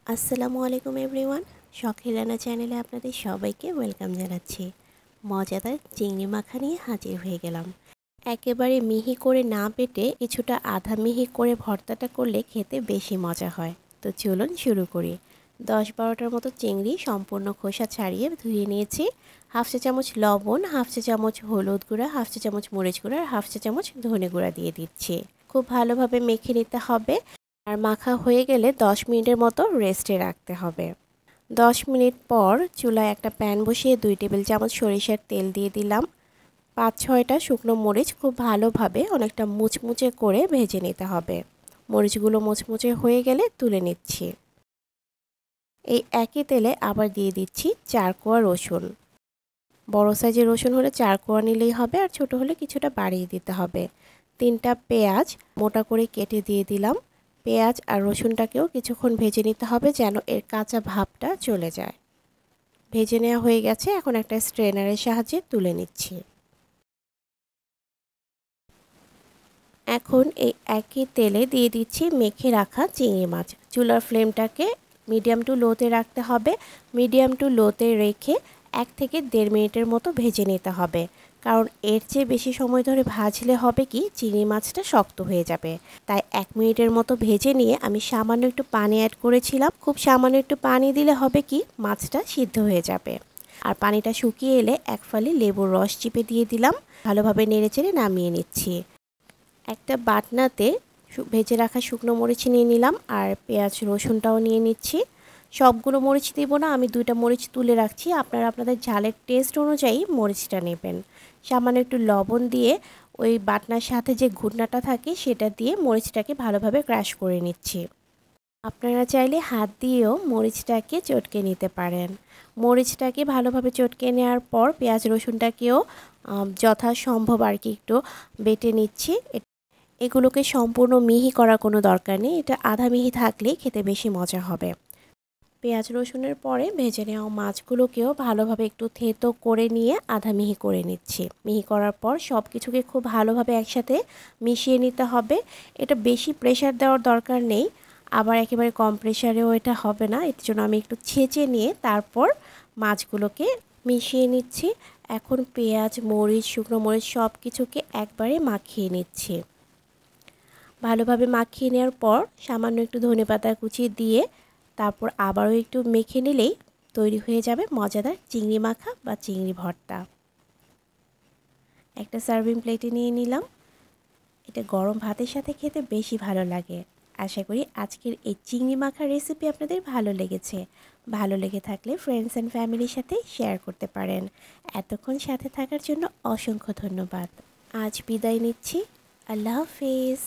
আসসালামু আলাইকুম এভরিওয়ান। শখের রান্না চ্যানেলে আপনাদের সবাইকে ওয়েলকাম জানাচ্ছি। মজাদার চিংড়ি মাখা নিয়ে হাজির হয়ে গেলাম। একেবারে মিহি করে না বেটে কিছুটা আধা মিহি করে ভর্তাটা করলে খেতে বেশি মজা হয়। তো চলুন শুরু করি। 10-12টার মতো চিংড়ি সম্পূর্ণ খোসা ছাড়িয়ে ধুয়ে নিয়েছি। হাফ চা চামচ লবণ, হাফ চা চামচ হলুদ গুঁড়া, হাফ চা চামচ মরিচ গুঁড়া আর হাফ চা চামচ ধনে গুঁড়া দিয়ে দিচ্ছি। খুব ভালোভাবে মেখে নিতে হবে। আর মাখা হয়ে গেলে 10 মিনিটের মতো রেস্টে রাখতে হবে। 10 মিনিট পর চুলায় একটা প্যান বসিয়ে 2 টেবিল চামচ সরিষার তেল দিয়ে দিলাম। 5-6টা শুকনো মরিচ খুব ভালোভাবে অনেকটা মুচমুচে করে ভেজে নিতে হবে। মরিচগুলো মুচমুচে হয়ে গেলে তুলে নিচ্ছি। এই একই তেলে আবার দিয়ে দিচ্ছি 4 কোয়া রসুন। বড় সাইজের রসুন হলে 4 কোয়া নিলেই হবে, আর ছোট হলে কিছুটা বাড়িয়ে দিতে হবে। 3টা পেঁয়াজ মোটা করে কেটে দিয়ে দিলাম। পেঁয়াজ আর রসুনটাকেও কিছুক্ষণ ভেজে নিতে হবে যেন এর কাঁচা ভাবটা চলে যায়। ভেজে নেওয়া হয়ে গেছে, এখন একটা স্ট্রেনারের সাহায্যে তুলে নিচ্ছি। এখন এই একই তেলে দিয়ে দিচ্ছি মেখে রাখা চিংড়ি মাছ। চুলার ফ্লেমটাকে মিডিয়াম টু লোতে রাখতে হবে। মিডিয়াম টু লোতে রেখে 1 থেকে 1.5 মিনিটের মতো ভেজে নিতে হবে, কারণ এর চেয়ে বেশি সময় ধরে ভাজলে হবে কি চিংড়ি মাছটা শক্ত হয়ে যাবে। তাই 1 মিনিটের মতো ভেজে নিয়ে আমি সামান্য একটু পানি অ্যাড করেছিলাম। খুব সামান্য একটু পানি দিলে হবে কি মাছটা সিদ্ধ হয়ে যাবে। আর পানিটা শুকিয়ে এলে 1 ফালি লেবুর রস চিপে দিয়ে দিলাম। ভালোভাবে নেড়েচেড়ে নামিয়ে নিচ্ছি। একটা বাটনাতে ভেজে রাখা শুকনো মরিচ নিয়ে নিলাম, আর পেঁয়াজ রসুনটাও নিয়ে নিচ্ছি। সবগুলো মরিচ দেব না, আমি 2টা মরিচ তুলে রাখছি। আপনারা আপনাদের ঝালের টেস্ট অনুযায়ী মরিচটা নেবেন। সামান্য একটু লবণ দিয়ে ওই বাটনার সাথে যে ঘুটনাটা থাকে সেটা দিয়ে মরিচটাকে ভালোভাবে ক্রাশ করে নিচ্ছি। আপনারা চাইলে হাত দিয়েও মরিচটাকে চটকে নিতে পারেন। মরিচটাকে ভালোভাবে চটকে নেওয়ার পর পেঁয়াজ রসুনটাকেও যথাসম্ভব আর কি একটু বেটে নিচ্ছি। এগুলোকে সম্পূর্ণ মিহি করার কোনো দরকার নেই, এটা আধা মিহি থাকলেই খেতে বেশি মজা হবে। পেঁয়াজ রসুনের পরে ভেজে নেওয়া মাছগুলোকেও ভালোভাবে একটু থেতো করে নিয়ে আধা মিহি করে নিচ্ছি। মিহি করার পর সব কিছুকে খুব ভালোভাবে একসাথে মিশিয়ে নিতে হবে। এটা বেশি প্রেশার দেওয়ার দরকার নেই, আবার একেবারে কম প্রেশারেও এটা হবে না। এর জন্য আমি একটু ছেঁচে নিয়ে তারপর মাছগুলোকে মিশিয়ে নিচ্ছি। এখন পেঁয়াজ, মরিচ, শুকনো মরিচ সব কিছুকে একবারে মাখিয়ে নিচ্ছি। ভালোভাবে মাখিয়ে নেওয়ার পর সামান্য একটু ধনেপাতা কুচি দিয়ে তারপর আবারও একটু মেখে নিলেই তৈরি হয়ে যাবে মজাদার চিংড়ি মাখা বা চিংড়ি ভর্তা। একটা সার্ভিং প্লেটে নিয়ে নিলাম। এটা গরম ভাতের সাথে খেতে বেশি ভালো লাগে। আশা করি আজকের এই চিংড়ি মাখার রেসিপি আপনাদের ভালো লেগেছে। ভালো লেগে থাকলে ফ্রেন্ডস অ্যান্ড ফ্যামিলির সাথে শেয়ার করতে পারেন। এতক্ষণ সাথে থাকার জন্য অসংখ্য ধন্যবাদ। আজ বিদায় নিচ্ছি। আল্লাহ হাফেজ।